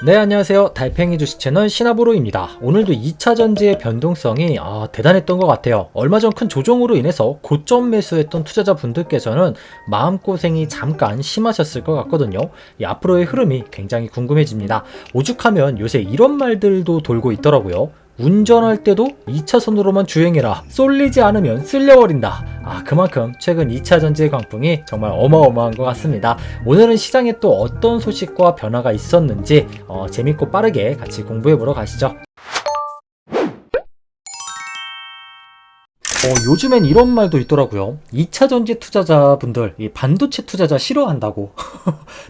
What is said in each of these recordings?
네, 안녕하세요. 달팽이 주식 채널 신하부로입니다. 오늘도 2차전지의 변동성이 대단했던 것 같아요. 얼마 전 큰 조정으로 인해서 고점 매수했던 투자자분들께서는 마음고생이 잠깐 심하셨을 것 같거든요. 이 앞으로의 흐름이 굉장히 궁금해집니다. 오죽하면 요새 이런 말들도 돌고 있더라고요. 운전할 때도 2차선으로만 주행해라. 쏠리지 않으면 쓸려버린다. 그만큼 최근 2차전지의 광풍이 정말 어마어마한 것 같습니다. 오늘은 시장에 또 어떤 소식과 변화가 있었는지 재밌고 빠르게 같이 공부해보러 가시죠. 요즘엔 이런 말도 있더라고요. 2차전지 투자자분들, 이 반도체 투자자 싫어한다고.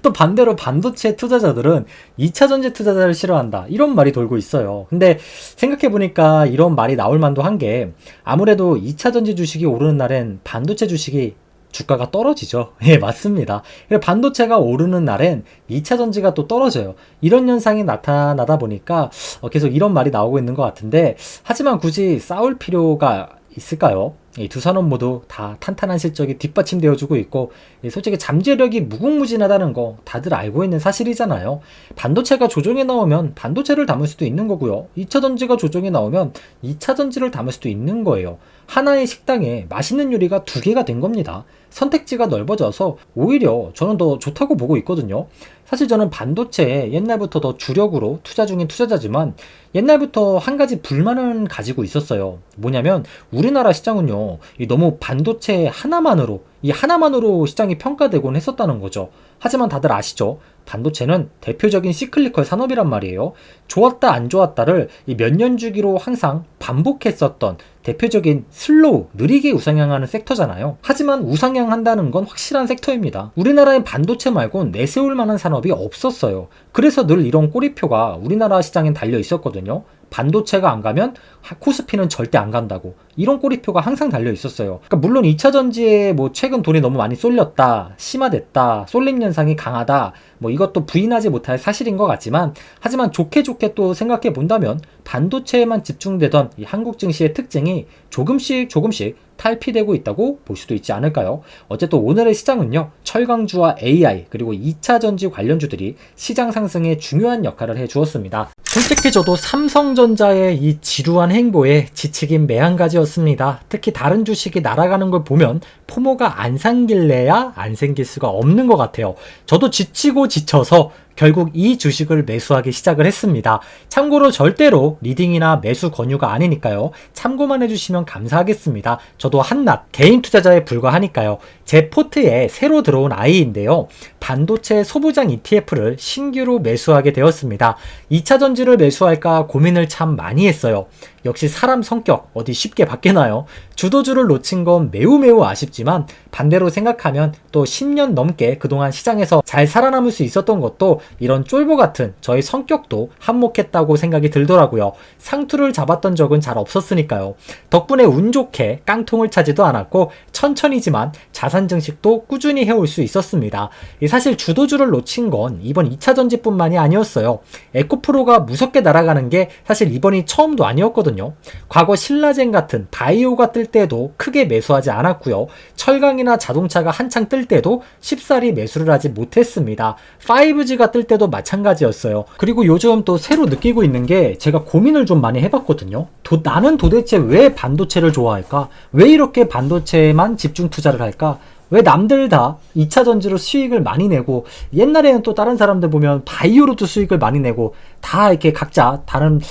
또 반대로 반도체 투자자들은 2차전지 투자자를 싫어한다. 이런 말이 돌고 있어요. 근데 생각해보니까 이런 말이 나올 만도 한 게, 아무래도 2차전지 주식이 오르는 날엔 반도체 주식이 주가가 떨어지죠. 예, 맞습니다. 반도체가 오르는 날엔 2차전지가 또 떨어져요. 이런 현상이 나타나다 보니까 계속 이런 말이 나오고 있는 것 같은데, 하지만 굳이 싸울 필요가 있을까요? 이 두 산업 모두 다 탄탄한 실적이 뒷받침되어주고 있고, 솔직히 잠재력이 무궁무진하다는 거 다들 알고 있는 사실이잖아요. 반도체가 조정에 나오면 반도체를 담을 수도 있는 거고요. 2차전지가 조정에 나오면 2차전지를 담을 수도 있는 거예요. 하나의 식당에 맛있는 요리가 두 개가 된 겁니다. 선택지가 넓어져서 오히려 저는 더 좋다고 보고 있거든요. 사실 저는 반도체에 옛날부터 더 주력으로 투자 중인 투자자지만, 옛날부터 한 가지 불만을 가지고 있었어요. 뭐냐면 우리나라 시장은요, 너무 반도체 하나만으로 시장이 평가되곤 했었다는 거죠. 하지만 다들 아시죠? 반도체는 대표적인 시클리컬 산업이란 말이에요. 좋았다 안 좋았다를 몇 년 주기로 항상 반복했었던 대표적인 슬로우, 느리게 우상향하는 섹터잖아요. 하지만 우상향한다는 건 확실한 섹터입니다. 우리나라엔 반도체 말곤 내세울 만한 산업이 없었어요. 그래서 늘 이런 꼬리표가 우리나라 시장엔 달려 있었거든요. 반도체가 안 가면 코스피는 절대 안 간다고, 이런 꼬리표가 항상 달려 있었어요. 그러니까 물론 2차전지에 최근 돈이 너무 많이 쏠렸다, 심화됐다, 쏠림 현상이 강하다, 이것도 부인하지 못할 사실인 것 같지만, 하지만 좋게 또 생각해 본다면 반도체에만 집중되던 이 한국 증시의 특징이 조금씩 탈피되고 있다고 볼 수도 있지 않을까요? 어쨌든 오늘의 시장은요, 철강주와 AI 그리고 2차전지 관련주들이 시장 상승에 중요한 역할을 해주었습니다. 솔직히 저도 삼성전자의 이 지루한 행보에 지치긴 매한가지였습니다. 특히 다른 주식이 날아가는 걸 보면 포모가 안 생길래야 안 생길 수가 없는 것 같아요. 저도 지쳐서 결국 이 주식을 매수하기 시작을 했습니다. 참고로 절대로 리딩이나 매수 권유가 아니니까요. 참고만 해주시면 감사하겠습니다. 저도 한낱 개인 투자자에 불과하니까요. 제 포트에 새로 들어온 아이인데요. 반도체 소부장 ETF를 신규로 매수하게 되었습니다. 2차전지를 매수할까 고민을 참 많이 했어요. 역시 사람 성격 어디 쉽게 바뀌나요? 주도주를 놓친 건 매우 아쉽지만, 반대로 생각하면 또 10년 넘게 그동안 시장에서 잘 살아남을 수 있었던 것도 이런 쫄보 같은 저의 성격도 한몫했다고 생각이 들더라고요. 상투를 잡았던 적은 잘 없었으니까요. 덕분에 운 좋게 깡통을 차지도 않았고, 천천히지만 자산 증식도 꾸준히 해올 수 있었습니다. 사실 주도주를 놓친 건 이번 2차전지뿐만이 아니었어요. 에코프로가 무섭게 날아가는 게 사실 이번이 처음도 아니었거든요. 과거 신라젠 같은 바이오가 뜰 때도 크게 매수하지 않았고요. 철강이나 자동차가 한창 뜰 때도 쉽사리 매수를 하지 못했습니다. 5G가 뜰 때도 마찬가지였어요. 그리고 요즘 또 새로 느끼고 있는 게, 제가 고민을 좀 많이 해봤거든요. 나는 도대체 왜 반도체를 좋아할까? 왜 이렇게 반도체에만 집중 투자를 할까? 왜 남들 다 2차전지로 수익을 많이 내고, 옛날에는 또 다른 사람들 보면 바이오로도 수익을 많이 내고, 다 이렇게 각자 다른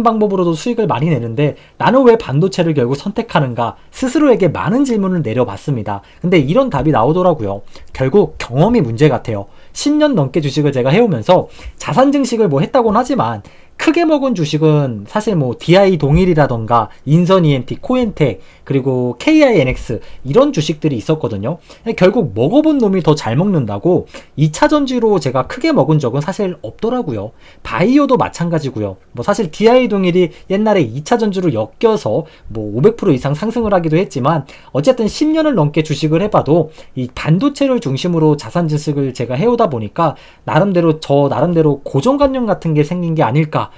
방법으로도 수익을 많이 내는데, 나는 왜 반도체를 결국 선택하는가? 스스로에게 많은 질문을 내려봤습니다. 근데 이런 답이 나오더라고요. 결국 경험이 문제 같아요. 10년 넘게 주식을 제가 해오면서 자산 증식을 했다고는 하지만, 크게 먹은 주식은 사실 DI 동일이라던가 인선 ENT, 코엔텍, 그리고 KINX 이런 주식들이 있었거든요. 결국 먹어본 놈이 더 잘 먹는다고 2차전지로 제가 크게 먹은 적은 사실 없더라고요. 바이오도 마찬가지고요. 사실 DI 동일이 옛날에 2차전지로 엮여서 500% 이상 상승을 하기도 했지만, 어쨌든 10년을 넘게 주식을 해봐도 이 반도체를 중심으로 자산 증식을 제가 해오다 보니까 저 나름대로 고정관념 같은 게 생긴 게 아닐까,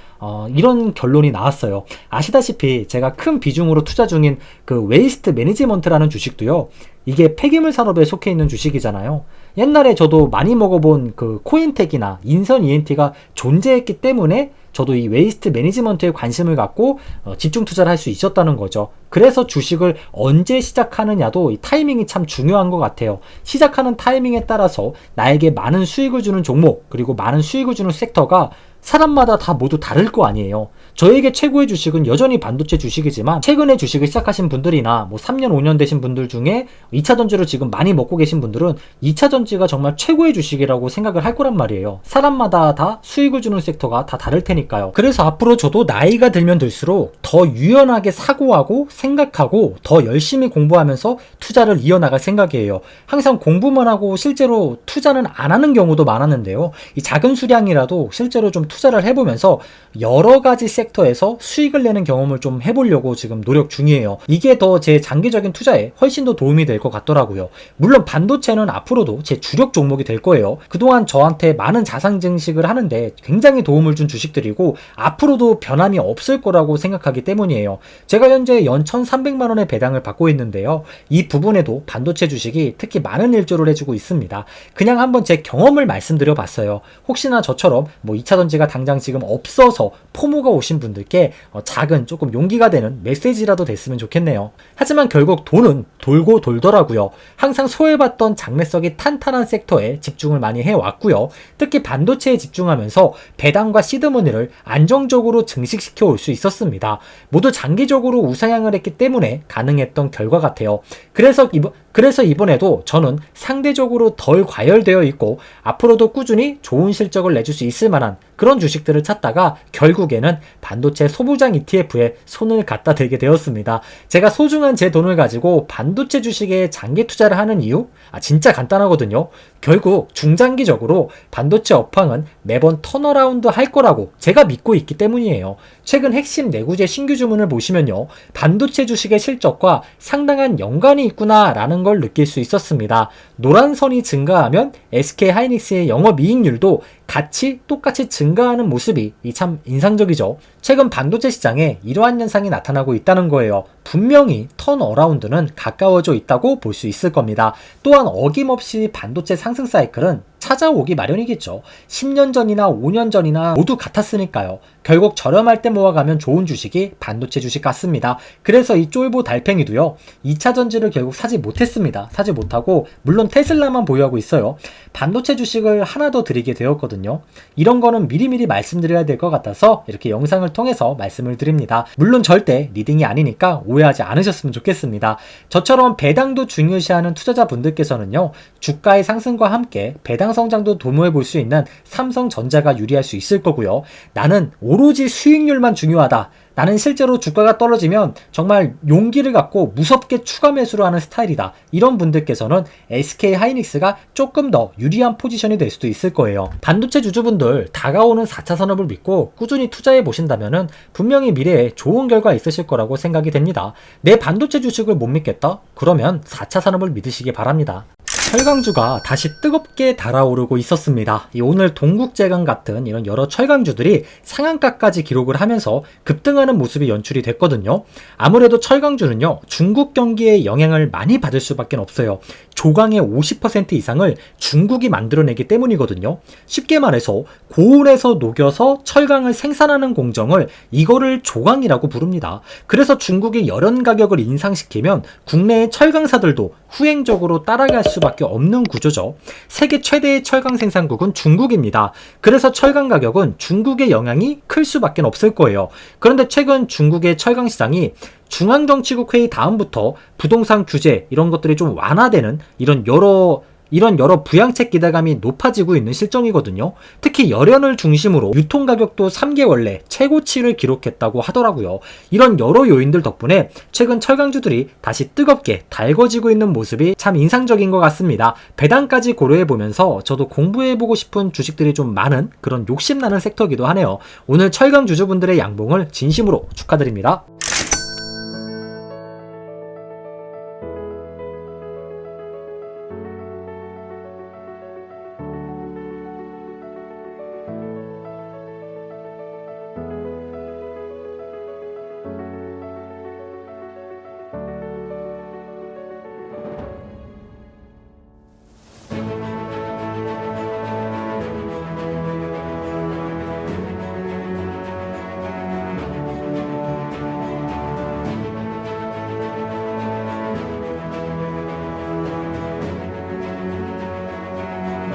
이런 결론이 나왔어요. 아시다시피 제가 큰 비중으로 투자 중인 그 웨이스트 매니지먼트라는 주식도요, 이게 폐기물 산업에 속해 있는 주식이잖아요. 옛날에 저도 많이 먹어본 그 코인텍이나 인선 ENT가 존재했기 때문에 저도 이 웨이스트 매니지먼트에 관심을 갖고 집중 투자를 할 수 있었다는 거죠. 그래서 주식을 언제 시작하느냐도 이 타이밍이 참 중요한 것 같아요. 시작하는 타이밍에 따라서 나에게 많은 수익을 주는 종목, 그리고 많은 수익을 주는 섹터가 사람마다 다 모두 다를 거 아니에요. 저에게 최고의 주식은 여전히 반도체 주식이지만 최근에 주식을 시작하신 분들이나 뭐 3년 5년 되신 분들 중에 2차전지를 지금 많이 먹고 계신 분들은 2차전지가 정말 최고의 주식이라고 생각을 할 거란 말이에요. 사람마다 다 수익을 주는 섹터가 다 다를 테니까요. 그래서 앞으로 저도 나이가 들면 들수록 더 유연하게 사고하고 생각하고 더 열심히 공부하면서 투자를 이어나갈 생각이에요. 항상 공부만 하고 실제로 투자는 안 하는 경우도 많았는데요. 이 작은 수량이라도 실제로 좀 투자를 해보면서 여러 가지 섹터에서 수익을 내는 경험을 좀 해보려고 지금 노력 중이에요. 이게 더 제 장기적인 투자에 훨씬 더 도움이 될 것 같더라고요. 물론 반도체는 앞으로도 제 주력 종목이 될 거예요. 그동안 저한테 많은 자산 증식을 하는데 굉장히 도움을 준 주식들이고 앞으로도 변함이 없을 거라고 생각하기 때문이에요. 제가 현재 연 1,300만 원의 배당을 받고 있는데요. 이 부분에도 반도체 주식이 특히 많은 일조를 해주고 있습니다. 그냥 한번 제 경험을 말씀드려 봤어요. 혹시나 저처럼 뭐 2차전지가 당장 지금 없어서 포모가 오신 분들께 작은 조금 용기가 되는 메시지라도 됐으면 좋겠네요. 하지만 결국 돈은 돌고 돌더라고요. 항상 소외받던 장래성이 탄탄한 섹터에 집중을 많이 해왔고요. 특히 반도체에 집중하면서 배당과 시드머니를 안정적으로 증식시켜 올 수 있었습니다. 모두 장기적으로 우상향을 했기 때문에 가능했던 결과 같아요. 그래서 이번에도 저는 상대적으로 덜 과열되어 있고 앞으로도 꾸준히 좋은 실적을 내줄 수 있을 만한 그런 주식들을 찾다가 결국에는 반도체 소부장 ETF에 손을 갖다 대게 되었습니다. 제가 소중한 제 돈을 가지고 반도체 주식에 장기 투자를 하는 이유? 진짜 간단하거든요. 결국 중장기적으로 반도체 업황은 매번 턴어라운드 할 거라고 제가 믿고 있기 때문이에요. 최근 핵심 내구재 신규 주문을 보시면요. 반도체 주식의 실적과 상당한 연관이 있구나 라는 걸 느낄 수 있었습니다. 노란 선이 증가하면 SK 하이닉스의 영업이익률도 같이 똑같이 증가하는 모습이 참 인상적이죠. 최근 반도체 시장에 이러한 현상이 나타나고 있다는 거예요. 분명히 턴어라운드는 가까워져 있다고 볼 수 있을 겁니다. 또한 어김없이 반도체 상승 사이클은 찾아오기 마련이겠죠. 10년 전이나 5년 전이나 모두 같았으니까요. 결국 저렴할 때 모아가면 좋은 주식이 반도체 주식 같습니다. 그래서 이 쫄보 달팽이도요. 2차전지를 결국 사지 못했습니다. 사지 못하고 물론 테슬라만 보유하고 있어요. 반도체 주식을 하나 더 드리게 되었거든요. 이런 거는 미리미리 말씀드려야 될 것 같아서 이렇게 영상을 통해서 말씀을 드립니다. 물론 절대 리딩이 아니니까 오해하지 않으셨으면 좋겠습니다. 저처럼 배당도 중요시하는 투자자분들께서는요. 주가의 상승과 함께 배당 성장도 도모해 볼 수 있는 삼성전자가 유리할 수 있을 거고요. 나는 오로지 수익률만 중요하다. 나는 실제로 주가가 떨어지면 정말 용기를 갖고 무섭게 추가 매수를 하는 스타일이다. 이런 분들께서는 SK 하이닉스가 조금 더 유리한 포지션이 될 수도 있을 거예요. 반도체 주주분들 다가오는 4차 산업을 믿고 꾸준히 투자해 보신다면 분명히 미래에 좋은 결과 있으실 거라고 생각이 됩니다. 내 반도체 주식을 못 믿겠다? 그러면 4차 산업을 믿으시기 바랍니다. 철강주가 다시 뜨겁게 달아오르고 있었습니다. 오늘 동국제강 같은 이런 여러 철강주들이 상한가까지 기록을 하면서 급등하는 모습이 연출이 됐거든요. 아무래도 철강주는요, 중국 경기의 영향을 많이 받을 수밖에 없어요. 조강의 50% 이상을 중국이 만들어내기 때문이거든요. 쉽게 말해서 고온에서 녹여서 철강을 생산하는 공정을 이거를 조강이라고 부릅니다. 그래서 중국이 열연 가격을 인상시키면 국내의 철강사들도 후행적으로 따라갈 수밖에 없는 구조죠. 세계 최대의 철강 생산국은 중국입니다. 그래서 철강 가격은 중국의 영향이 클 수밖에 없을 거예요. 그런데 최근 중국의 철강 시장이 중앙정치국 회의 다음부터 부동산 규제 이런 것들이 좀 완화되는 이런 여러 부양책 기대감이 높아지고 있는 실정이거든요. 특히 열연을 중심으로 유통 가격도 3개월 내 최고치를 기록했다고 하더라고요. 이런 여러 요인들 덕분에 최근 철강주들이 다시 뜨겁게 달궈지고 있는 모습이 참 인상적인 것 같습니다. 배당까지 고려해보면서 저도 공부해보고 싶은 주식들이 좀 많은 그런 욕심나는 섹터이기도 하네요. 오늘 철강 주주분들의 양봉을 진심으로 축하드립니다.